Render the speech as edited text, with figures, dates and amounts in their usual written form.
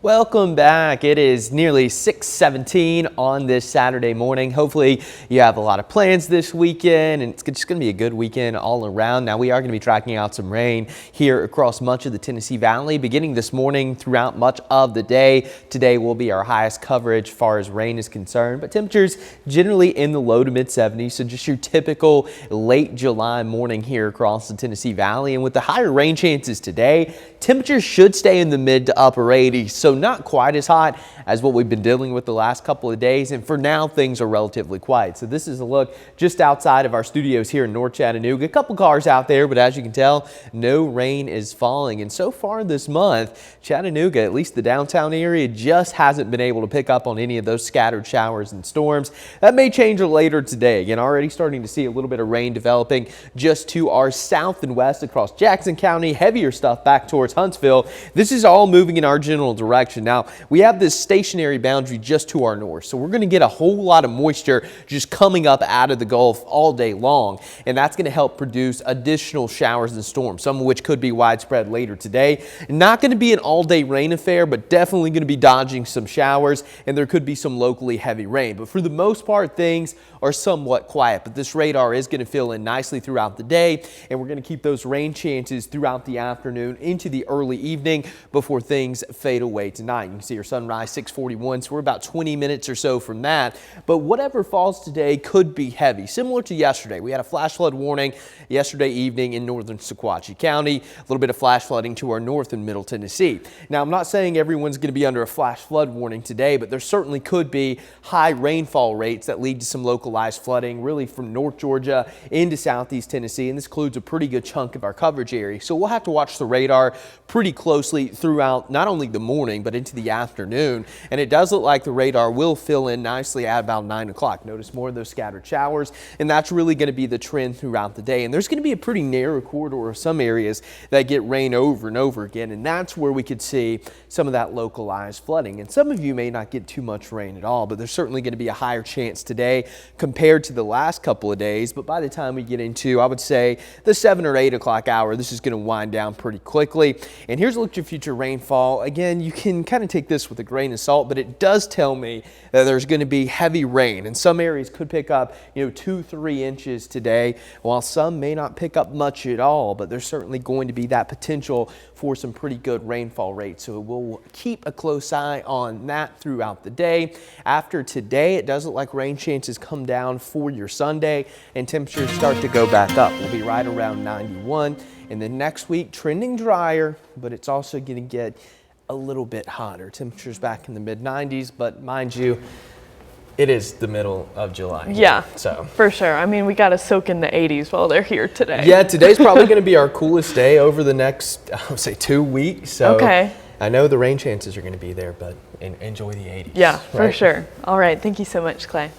Welcome back. It is nearly 6:17 on this Saturday morning. Hopefully you have a lot of plans this weekend and it's just going to be a good weekend all around. Now we are going to be tracking out some rain here across much of the Tennessee Valley beginning this morning throughout much of the day. Today will be our highest coverage as far as rain is concerned, but temperatures generally in the low to mid 70s. So just your typical late July morning here across the Tennessee Valley. And with the higher rain chances today, temperatures should stay in the mid to upper 80s. So not quite as hot as what we've been dealing with the last couple of days. And for now, things are relatively quiet. So this is a look just outside of our studios here in North Chattanooga. A couple cars out there, but as you can tell, no rain is falling. And so far this month, Chattanooga, at least the downtown area, just hasn't been able to pick up on any of those scattered showers and storms. That may change later today. Again, already starting to see a little bit of rain developing just to our south and west across Jackson County. Heavier stuff back towards Huntsville. This is all moving in our general direction. Now, we have this stationary boundary just to our north, so we're going to get a whole lot of moisture just coming up out of the Gulf all day long, and that's going to help produce additional showers and storms, some of which could be widespread later today. Not going to be an all-day rain affair, but definitely going to be dodging some showers, and there could be some locally heavy rain. But for the most part, things are somewhat quiet, but this radar is going to fill in nicely throughout the day, and we're going to keep those rain chances throughout the afternoon into the early evening before things fade away tonight. You can see our sunrise 6:41, so we're about 20 minutes or so from that. But whatever falls today could be heavy, similar to yesterday. We had a flash flood warning yesterday evening in northern Sequatchie County, a little bit of flash flooding to our north and middle Tennessee. Now, I'm not saying everyone's going to be under a flash flood warning today, but there certainly could be high rainfall rates that lead to some localized flooding, really from North Georgia into southeast Tennessee, and this includes a pretty good chunk of our coverage area. So we'll have to watch the radar pretty closely throughout not only the morning, but into the afternoon. And it does look like the radar will fill in nicely at about 9 o'clock. Notice more of those scattered showers, and that's really going to be the trend throughout the day. And there's going to be a pretty narrow corridor of some areas that get rain over and over again, and that's where we could see some of that localized flooding. And some of you may not get too much rain at all, but there's certainly going to be a higher chance today compared to the last couple of days. But by the time we get into, I would say, the 7 or 8 o'clock hour, this is going to wind down pretty quickly. And here's a look at your future rainfall. Again, you can kind of take this with a grain of salt, but it does tell me that there's going to be heavy rain, and some areas could pick up 2-3 inches today, while some may not pick up much at all. But there's certainly going to be that potential for some pretty good rainfall rates, so we'll keep a close eye on that throughout the day. After today, it does look like rain chances come down for your Sunday, and temperatures start to go back up. We'll be right around 91, and then next week trending drier, but it's also going to get a little bit hotter. Temperatures back in the mid 90s, but mind you, it is the middle of July. Yeah, so for sure. I mean, we got to soak in the 80s while they're here today. Yeah, today's probably going to be our coolest day over the next, I would say, 2 weeks. So okay. I know the rain chances are going to be there, but enjoy the 80s. Yeah, for sure. All right. Thank you so much, Clay.